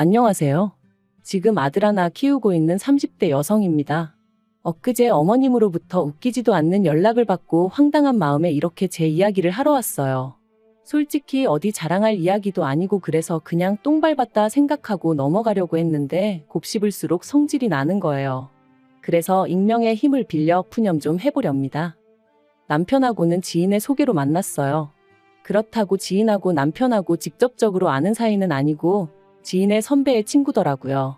안녕하세요. 지금 아들 하나 키우고 있는 30대 여성입니다. 엊그제 어머님으로부터 웃기지도 않는 연락을 받고 황당한 마음에 이렇게 제 이야기를 하러 왔어요. 솔직히 어디 자랑할 이야기도 아니고 그래서 그냥 똥 밟았다 생각하고 넘어가려고 했는데 곱씹을수록 성질이 나는 거예요. 그래서 익명의 힘을 빌려 푸념 좀 해보렵니다. 남편하고는 지인의 소개로 만났어요. 그렇다고 지인하고 남편하고 직접적으로 아는 사이는 아니고 지인의 선배의 친구더라고요.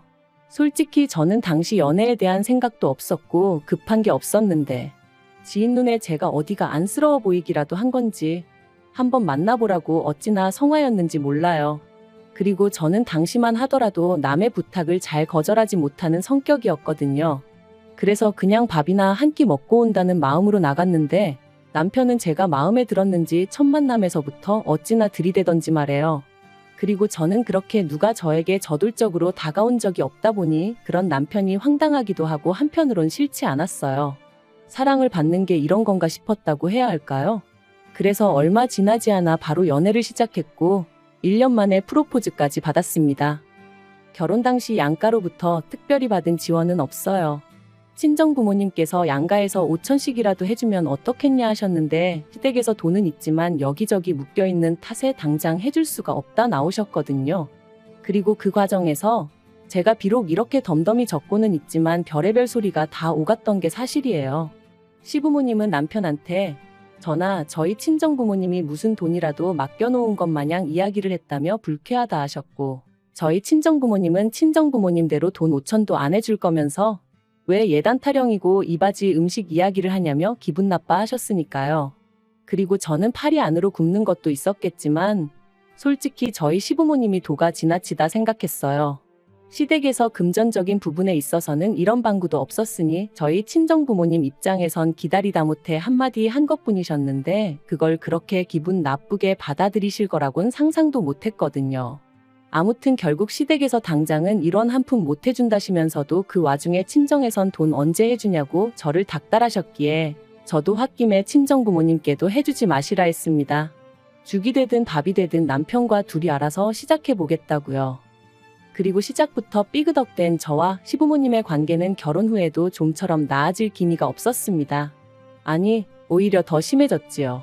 솔직히 저는 당시 연애에 대한 생각도 없었고 급한 게 없었는데 지인 눈에 제가 어디가 안쓰러워 보이기라도 한 건지 한번 만나보라고 어찌나 성화였는지 몰라요. 그리고 저는 당시만 하더라도 남의 부탁을 잘 거절하지 못하는 성격이었거든요. 그래서 그냥 밥이나 한 끼 먹고 온다는 마음으로 나갔는데 남편은 제가 마음에 들었는지 첫 만남에서부터 어찌나 들이대던지 말해요. 그리고 저는 그렇게 누가 저에게 저돌적으로 다가온 적이 없다 보니 그런 남편이 황당하기도 하고 한편으론 싫지 않았어요. 사랑을 받는 게 이런 건가 싶었다고 해야 할까요? 그래서 얼마 지나지 않아 바로 연애를 시작했고 1년 만에 프로포즈까지 받았습니다. 결혼 당시 양가로부터 특별히 받은 지원은 없어요. 친정부모님께서 양가에서 5천씩이라도 해주면 어떻겠냐 하셨는데 시댁에서 돈은 있지만 여기저기 묶여있는 탓에 당장 해줄 수가 없다 나오셨거든요. 그리고 그 과정에서 제가 비록 이렇게 덤덤히 적고는 있지만 별의별 소리가 다 오갔던 게 사실이에요. 시부모님은 남편한테 저나 저희 친정부모님이 무슨 돈이라도 맡겨놓은 것 마냥 이야기를 했다며 불쾌하다 하셨고 저희 친정부모님은 친정부모님대로 돈 5천도 안 해줄 거면서 왜 예단 타령이고 이바지 음식 이야기를 하냐며 기분 나빠 하셨으니까요. 그리고 저는 팔이 안으로 굽는 것도 있었겠지만 솔직히 저희 시부모님이 도가 지나치다 생각했어요. 시댁에서 금전적인 부분에 있어서는 이런 방구도 없었으니 저희 친정부모님 입장에선 기다리다 못해 한마디 한 것뿐이셨는데 그걸 그렇게 기분 나쁘게 받아들이실 거라곤 상상도 못했거든요. 아무튼 결국 시댁에서 당장은 1원 한 푼 못 해준다시면서도 그 와중에 친정에선 돈 언제 해주냐고 저를 닥달하셨기에 저도 홧김에 친정부모님께도 해주지 마시라 했습니다. 죽이 되든 밥이 되든 남편과 둘이 알아서 시작해보겠다고요. 그리고 시작부터 삐그덕된 저와 시부모님의 관계는 결혼 후에도 좀처럼 나아질 기미가 없었습니다. 아니, 오히려 더 심해졌지요.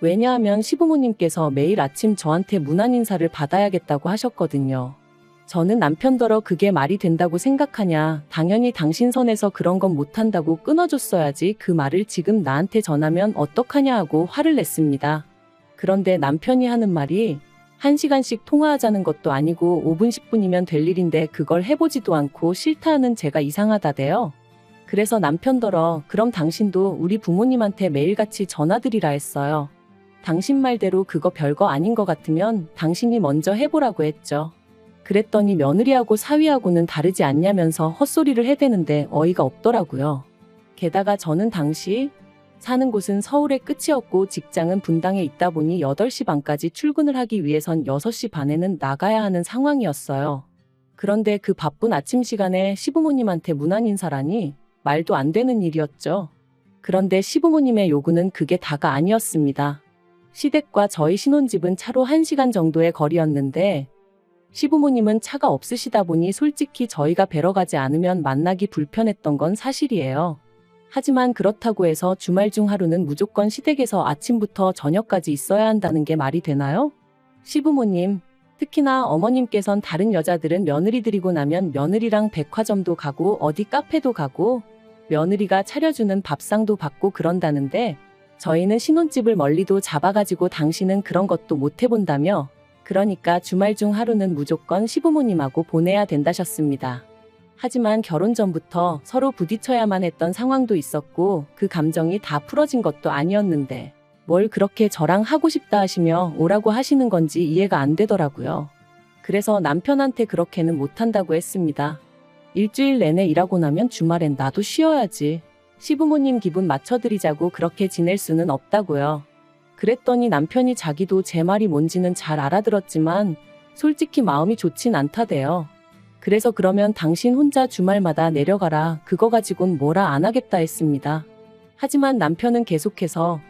왜냐하면 시부모님께서 매일 아침 저한테 문안 인사를 받아야겠다고 하셨거든요. 저는 남편더러 그게 말이 된다고 생각하냐, 당연히 당신 선에서 그런 건 못한다고 끊어줬어야지 그 말을 지금 나한테 전하면 어떡하냐 하고 화를 냈습니다. 그런데 남편이 하는 말이 1시간씩 통화하자는 것도 아니고 5분 10분이면 될 일인데 그걸 해보지도 않고 싫다 하는 제가 이상하다대요. 그래서 남편더러 그럼 당신도 우리 부모님한테 매일같이 전화드리라 했어요. 당신 말대로 그거 별거 아닌 것 같으면 당신이 먼저 해보라고 했죠. 그랬더니 며느리하고 사위하고는 다르지 않냐면서 헛소리를 해대는데 어이가 없더라고요. 게다가 저는 당시 사는 곳은 서울의 끝이었고 직장은 분당에 있다 보니 8시 반까지 출근을 하기 위해선 6시 반에는 나가야 하는 상황이었어요. 그런데 그 바쁜 아침 시간에 시부모님한테 문안 인사라니 말도 안 되는 일이었죠. 그런데 시부모님의 요구는 그게 다가 아니었습니다. 시댁과 저희 신혼집은 차로 1시간 정도의 거리였는데 시부모님은 차가 없으시다 보니 솔직히 저희가 뵈러 가지 않으면 만나기 불편했던 건 사실이에요. 하지만 그렇다고 해서 주말 중 하루는 무조건 시댁에서 아침부터 저녁까지 있어야 한다는 게 말이 되나요? 시부모님, 특히나 어머님께선 다른 여자들은 며느리 들이고 나면 며느리랑 백화점도 가고 어디 카페도 가고 며느리가 차려주는 밥상도 받고 그런다는데 저희는 신혼집을 멀리도 잡아가지고 당신은 그런 것도 못 해본다며 그러니까 주말 중 하루는 무조건 시부모님하고 보내야 된다셨습니다. 하지만 결혼 전부터 서로 부딪혀야만 했던 상황도 있었고 그 감정이 다 풀어진 것도 아니었는데 뭘 그렇게 저랑 하고 싶다 하시며 오라고 하시는 건지 이해가 안 되더라고요. 그래서 남편한테 그렇게는 못한다고 했습니다. 일주일 내내 일하고 나면 주말엔 나도 쉬어야지. 시부모님 기분 맞춰드리자고 그렇게 지낼 수는 없다고요. 그랬더니 남편이 자기도 제 말이 뭔지는 잘 알아들었지만 솔직히 마음이 좋진 않다대요. 그래서 그러면 당신 혼자 주말마다 내려가라. 그거 가지고는 뭐라 안 하겠다 했습니다. 하지만 남편은 계속해서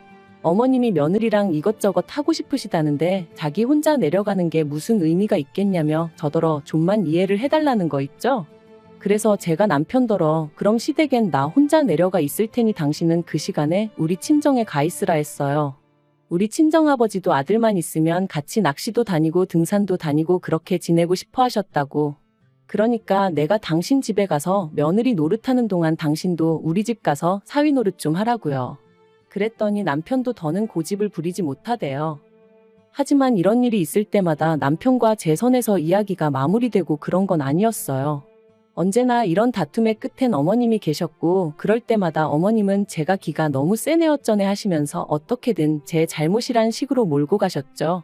어머님이 며느리랑 이것저것 하고 싶으시다는데 자기 혼자 내려가는 게 무슨 의미가 있겠냐며 저더러 좀만 이해를 해달라는 거 있죠? 그래서 제가 남편더러 그럼 시댁엔 나 혼자 내려가 있을 테니 당신은 그 시간에 우리 친정에 가 있으라 했어요. 우리 친정아버지도 아들만 있으면 같이 낚시도 다니고 등산도 다니고 그렇게 지내고 싶어 하셨다고. 그러니까 내가 당신 집에 가서 며느리 노릇하는 동안 당신도 우리 집 가서 사위 노릇 좀 하라고요. 그랬더니 남편도 더는 고집을 부리지 못하대요. 하지만 이런 일이 있을 때마다 남편과 제 선에서 이야기가 마무리되고 그런 건 아니었어요. 언제나 이런 다툼의 끝엔 어머님이 계셨고 그럴 때마다 어머님은 제가 기가 너무 세네 어쩌네 하시면서 어떻게든 제 잘못이란 식으로 몰고 가셨죠.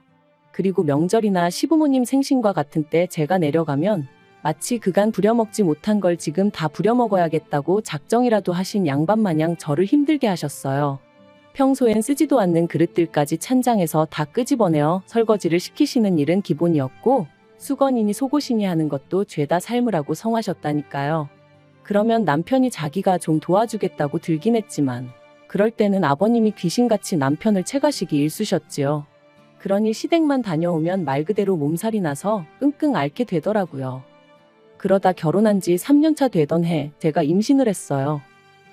그리고 명절이나 시부모님 생신과 같은 때 제가 내려가면 마치 그간 부려먹지 못한 걸 지금 다 부려먹어야겠다고 작정이라도 하신 양반마냥 저를 힘들게 하셨어요. 평소엔 쓰지도 않는 그릇들까지 찬장에서 다 끄집어내어 설거지를 시키시는 일은 기본이었고 수건이니 속옷이니 하는 것도 죄다 삶으라고 성하셨다니까요. 그러면 남편이 자기가 좀 도와주겠다고 들긴 했지만 그럴 때는 아버님이 귀신같이 남편을 채가시기 일쑤셨지요. 그러니 시댁만 다녀오면 말 그대로 몸살이 나서 끙끙 앓게 되더라고요. 그러다 결혼한 지 3년차 되던 해 제가 임신을 했어요.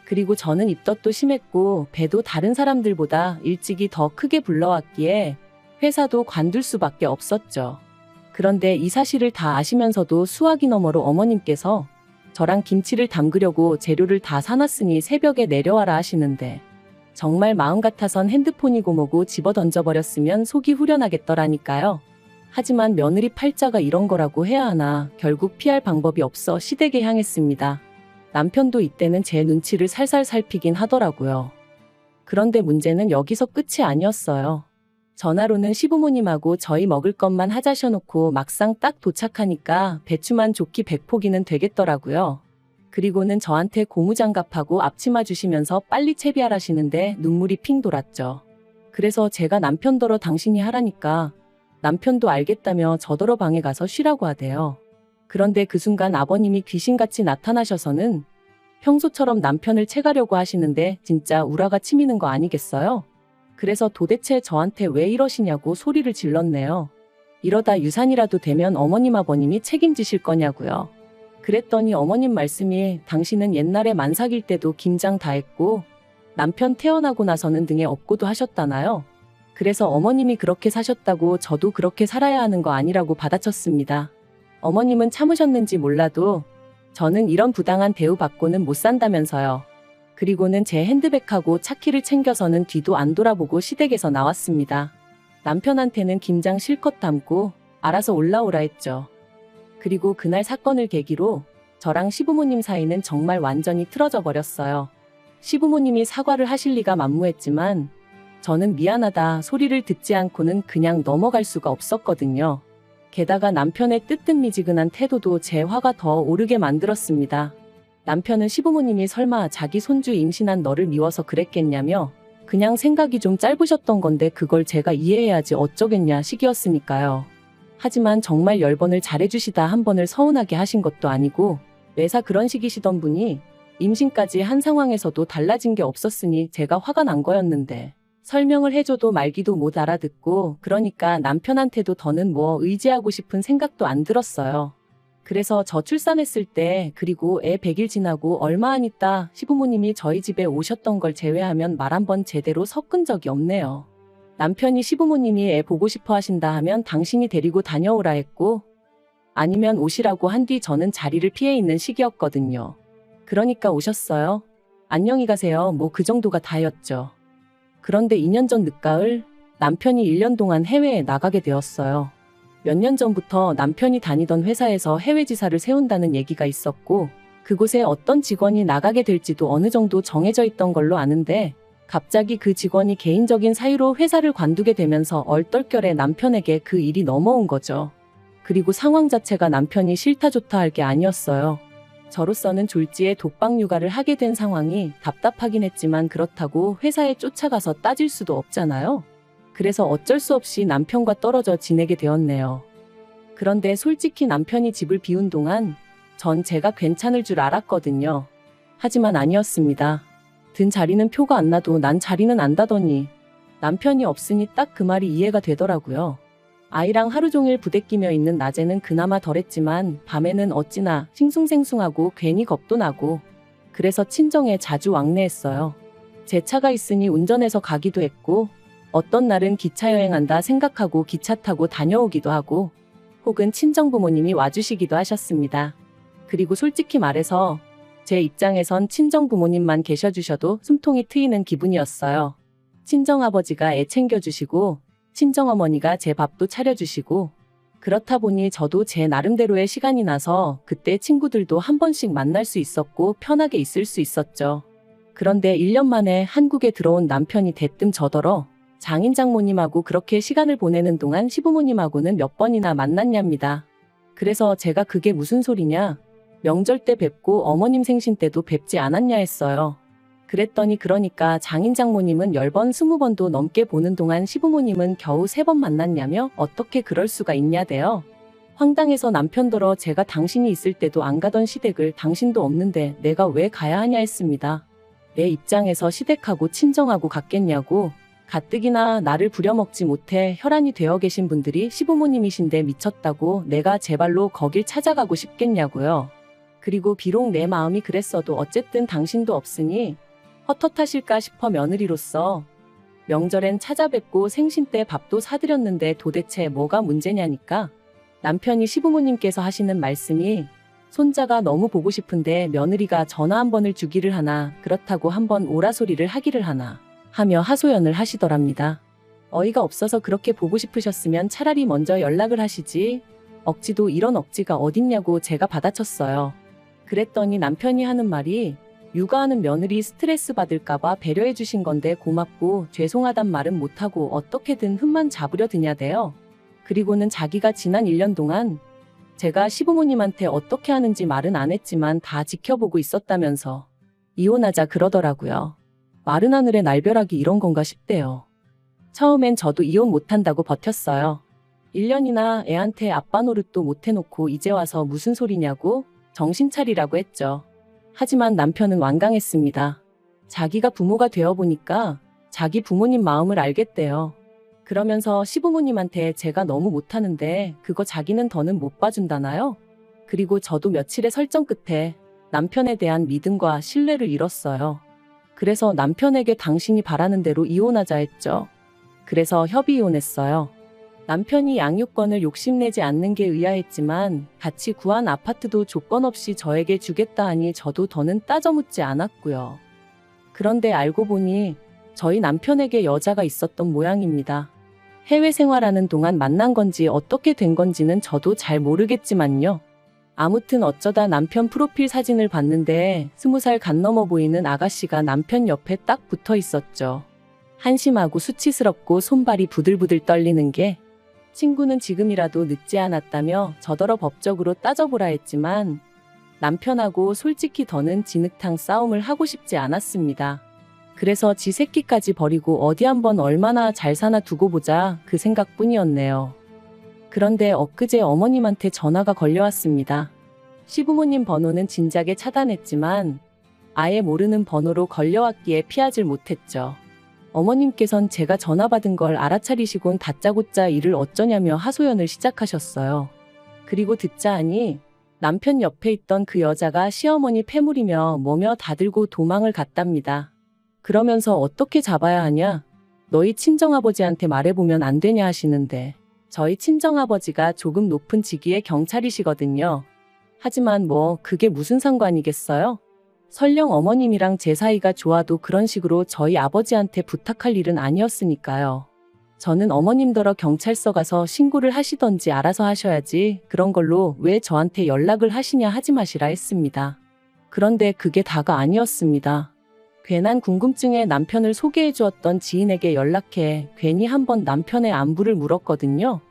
그리고 저는 입덧도 심했고 배도 다른 사람들보다 일찍이 더 크게 불러왔기에 회사도 관둘 수밖에 없었죠. 그런데 이 사실을 다 아시면서도 수화기 너머로 어머님께서 저랑 김치를 담그려고 재료를 다 사놨으니 새벽에 내려와라 하시는데 정말 마음 같아선 핸드폰이고 뭐고 집어 던져버렸으면 속이 후련하겠더라니까요. 하지만 며느리 팔자가 이런 거라고 해야 하나 결국 피할 방법이 없어 시댁에 향했습니다. 남편도 이때는 제 눈치를 살살 살피긴 하더라고요. 그런데 문제는 여기서 끝이 아니었어요. 전화로는 시부모님하고 저희 먹을 것만 하자셔놓고 막상 딱 도착하니까 배추만 좋기 100포기는 되겠더라고요. 그리고는 저한테 고무장갑하고 앞치마 주시면서 빨리 채비하라시는데 눈물이 핑 돌았죠. 그래서 제가 남편더러 당신이 하라니까 남편도 알겠다며 저더러 방에 가서 쉬라고 하대요. 그런데 그 순간 아버님이 귀신같이 나타나셔서는 평소처럼 남편을 채가려고 하시는데 진짜 우라가 치미는 거 아니겠어요? 그래서 도대체 저한테 왜 이러시냐고 소리를 질렀네요. 이러다 유산이라도 되면 어머님 아버님이 책임지실 거냐고요. 그랬더니 어머님 말씀이 당신은 옛날에 만삭일 때도 김장 다 했고 남편 태어나고 나서는 등에 업고도 하셨다나요? 그래서 어머님이 그렇게 사셨다고 저도 그렇게 살아야 하는 거 아니라고 받아쳤습니다. 어머님은 참으셨는지 몰라도 저는 이런 부당한 대우받고는 못 산다면서요. 그리고는 제 핸드백하고 차키를 챙겨서는 뒤도 안 돌아보고 시댁에서 나왔습니다. 남편한테는 김장 실컷 담고 알아서 올라오라 했죠. 그리고 그날 사건을 계기로 저랑 시부모님 사이는 정말 완전히 틀어져 버렸어요. 시부모님이 사과를 하실 리가 만무했지만 저는 미안하다 소리를 듣지 않고는 그냥 넘어갈 수가 없었거든요. 게다가 남편의 뜨뜻미지근한 태도도 제 화가 더 오르게 만들었습니다. 남편은 시부모님이 설마 자기 손주 임신한 너를 미워서 그랬겠냐며 그냥 생각이 좀 짧으셨던 건데 그걸 제가 이해해야지 어쩌겠냐 식이었으니까요. 하지만 정말 10번을 잘해주시다 한 번을 서운하게 하신 것도 아니고 매사 그런 식이시던 분이 임신까지 한 상황에서도 달라진 게 없었으니 제가 화가 난 거였는데 설명을 해줘도 말귀도 못 알아듣고 그러니까 남편한테도 더는 뭐 의지하고 싶은 생각도 안 들었어요. 그래서 저 출산했을 때 그리고 애 100일 지나고 얼마 안 있다 시부모님이 저희 집에 오셨던 걸 제외하면 말 한 번 제대로 섞은 적이 없네요. 남편이 시부모님이 애 보고 싶어 하신다 하면 당신이 데리고 다녀오라 했고 아니면 오시라고 한 뒤 저는 자리를 피해 있는 시기였거든요. 그러니까 오셨어요. 안녕히 가세요. 뭐 그 정도가 다였죠. 그런데 2년 전 늦가을 남편이 1년 동안 해외에 나가게 되었어요. 몇 년 전부터 남편이 다니던 회사에서 해외 지사를 세운다는 얘기가 있었고 그곳에 어떤 직원이 나가게 될지도 어느 정도 정해져 있던 걸로 아는데 갑자기 그 직원이 개인적인 사유로 회사를 관두게 되면서 얼떨결에 남편에게 그 일이 넘어온 거죠. 그리고 상황 자체가 남편이 싫다 좋다 할 게 아니었어요. 저로서는 졸지에 독박 육아를 하게 된 상황이 답답하긴 했지만 그렇다고 회사에 쫓아가서 따질 수도 없잖아요. 그래서 어쩔 수 없이 남편과 떨어져 지내게 되었네요. 그런데 솔직히 남편이 집을 비운 동안 전 제가 괜찮을 줄 알았거든요. 하지만 아니었습니다. 든 자리는 표가 안 나도 난 자리는 안다더니 남편이 없으니 딱 그 말이 이해가 되더라고요. 아이랑 하루 종일 부대끼며 있는 낮에는 그나마 덜했지만 밤에는 어찌나 싱숭생숭하고 괜히 겁도 나고 그래서 친정에 자주 왕래했어요. 제 차가 있으니 운전해서 가기도 했고 어떤 날은 기차 여행한다 생각하고 기차 타고 다녀오기도 하고 혹은 친정 부모님이 와주시기도 하셨습니다. 그리고 솔직히 말해서 제 입장에선 친정 부모님만 계셔주셔도 숨통이 트이는 기분이었어요. 친정아버지가 애 챙겨주시고 친정어머니가 제 밥도 차려주시고 그렇다 보니 저도 제 나름대로의 시간이 나서 그때 친구들도 한 번씩 만날 수 있었고 편하게 있을 수 있었죠. 그런데 1년 만에 한국에 들어온 남편이 대뜸 저더러 장인 장모님하고 그렇게 시간을 보내는 동안 시부모님하고는 몇 번이나 만났냐입니다. 그래서 제가 그게 무슨 소리냐? 명절 때 뵙고 어머님 생신 때도 뵙지 않았냐 했어요. 그랬더니 그러니까 장인 장모님은 10번 20번도 넘게 보는 동안 시부모님은 겨우 3번 만났냐며 어떻게 그럴 수가 있냐대요. 황당해서 남편더러 제가 당신이 있을 때도 안 가던 시댁을 당신도 없는데 내가 왜 가야 하냐 했습니다. 내 입장에서 시댁하고 친정하고 같겠냐고. 가뜩이나 나를 부려먹지 못해 혈안이 되어 계신 분들이 시부모님이신데 미쳤다고 내가 제 발로 거길 찾아가고 싶겠냐고요. 그리고 비록 내 마음이 그랬어도 어쨌든 당신도 없으니 헛헛하실까 싶어 며느리로서 명절엔 찾아뵙고 생신 때 밥도 사드렸는데 도대체 뭐가 문제냐니까. 남편이 시부모님께서 하시는 말씀이 손자가 너무 보고 싶은데 며느리가 전화 한 번을 주기를 하나 그렇다고 한 번 오라 소리를 하기를 하나 하며 하소연을 하시더랍니다. 어이가 없어서 그렇게 보고 싶으셨으면 차라리 먼저 연락을 하시지 억지도 이런 억지가 어딨냐고 제가 받아쳤어요. 그랬더니 남편이 하는 말이 육아하는 며느리 스트레스 받을까봐 배려해 주신 건데 고맙고 죄송하단 말은 못하고 어떻게든 흠만 잡으려 드냐대요. 그리고는 자기가 지난 1년 동안 제가 시부모님한테 어떻게 하는지 말은 안 했지만 다 지켜보고 있었다면서 이혼하자 그러더라고요. 마른 하늘에 날벼락이 이런 건가 싶대요. 처음엔 저도 이혼 못한다고 버텼어요. 1년이나 애한테 아빠 노릇도 못 해놓고 이제 와서 무슨 소리냐고 정신 차리라고 했죠. 하지만 남편은 완강했습니다. 자기가 부모가 되어보니까 자기 부모님 마음을 알겠대요. 그러면서 시부모님한테 제가 너무 못하는데 그거 자기는 더는 못 봐준다나요? 그리고 저도 며칠의 설정 끝에 남편에 대한 믿음과 신뢰를 잃었어요. 그래서 남편에게 당신이 바라는 대로 이혼하자 했죠. 그래서 협의 이혼했어요. 남편이 양육권을 욕심내지 않는 게 의아했지만 같이 구한 아파트도 조건 없이 저에게 주겠다 하니 저도 더는 따져묻지 않았고요. 그런데 알고 보니 저희 남편에게 여자가 있었던 모양입니다. 해외 생활하는 동안 만난 건지 어떻게 된 건지는 저도 잘 모르겠지만요. 아무튼 어쩌다 남편 프로필 사진을 봤는데 20살 간 넘어 보이는 아가씨가 남편 옆에 딱 붙어 있었죠. 한심하고 수치스럽고 손발이 부들부들 떨리는 게 친구는 지금이라도 늦지 않았다며 저더러 법적으로 따져보라 했지만 남편하고 솔직히 더는 진흙탕 싸움을 하고 싶지 않았습니다. 그래서 지 새끼까지 버리고 어디 한번 얼마나 잘 사나 두고 보자 그 생각뿐이었네요. 그런데 엊그제 어머님한테 전화가 걸려왔습니다. 시부모님 번호는 진작에 차단했지만 아예 모르는 번호로 걸려왔기에 피하질 못했죠. 어머님께선 제가 전화 받은 걸 알아차리시곤 다짜고짜 일을 어쩌냐며 하소연을 시작하셨어요. 그리고 듣자 하니 남편 옆에 있던 그 여자가 시어머니 패물이며 뭐며 다 들고 도망을 갔답니다. 그러면서 어떻게 잡아야 하냐? 너희 친정아버지한테 말해보면 안 되냐 하시는데 저희 친정아버지가 조금 높은 직위의 경찰이시거든요. 하지만 뭐 그게 무슨 상관이겠어요? 설령 어머님이랑 제 사이가 좋아도 그런 식으로 저희 아버지한테 부탁할 일은 아니었으니까요. 저는 어머님더러 경찰서 가서 신고를 하시던지 알아서 하셔야지 그런 걸로 왜 저한테 연락을 하시냐 하지 마시라 했습니다. 그런데 그게 다가 아니었습니다. 괜한 궁금증에 남편을 소개해 주었던 지인에게 연락해 괜히 한번 남편의 안부를 물었거든요.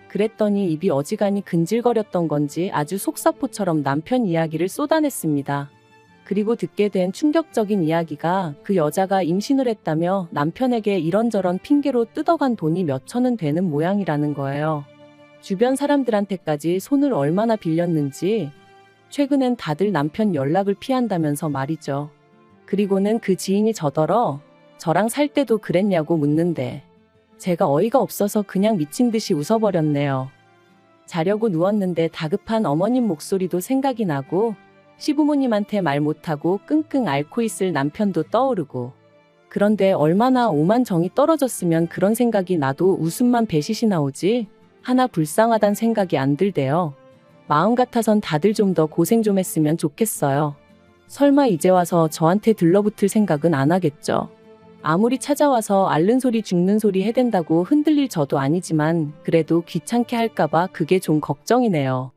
그랬더니 입이 어지간히 근질거렸던 건지 아주 속사포처럼 남편 이야기를 쏟아냈습니다. 그리고 듣게 된 충격적인 이야기가 그 여자가 임신을 했다며 남편에게 이런저런 핑계로 뜯어간 돈이 몇 천은 되는 모양이라는 거예요. 주변 사람들한테까지 손을 얼마나 빌렸는지 최근엔 다들 남편 연락을 피한다면서 말이죠. 그리고는 그 지인이 저더러 저랑 살 때도 그랬냐고 묻는데 제가 어이가 없어서 그냥 미친 듯이 웃어버렸네요. 자려고 누웠는데 다급한 어머님 목소리도 생각이 나고 시부모님한테 말 못하고 끙끙 앓고 있을 남편도 떠오르고 그런데 얼마나 오만 정이 떨어졌으면 그런 생각이 나도 웃음만 배시시 나오지 하나 불쌍하단 생각이 안 들대요. 마음 같아선 다들 좀 더 고생 좀 했으면 좋겠어요. 설마 이제 와서 저한테 들러붙을 생각은 안 하겠죠. 아무리 찾아와서 앓는 소리 죽는 소리 해댄다고 흔들릴 저도 아니지만 그래도 귀찮게 할까봐 그게 좀 걱정이네요.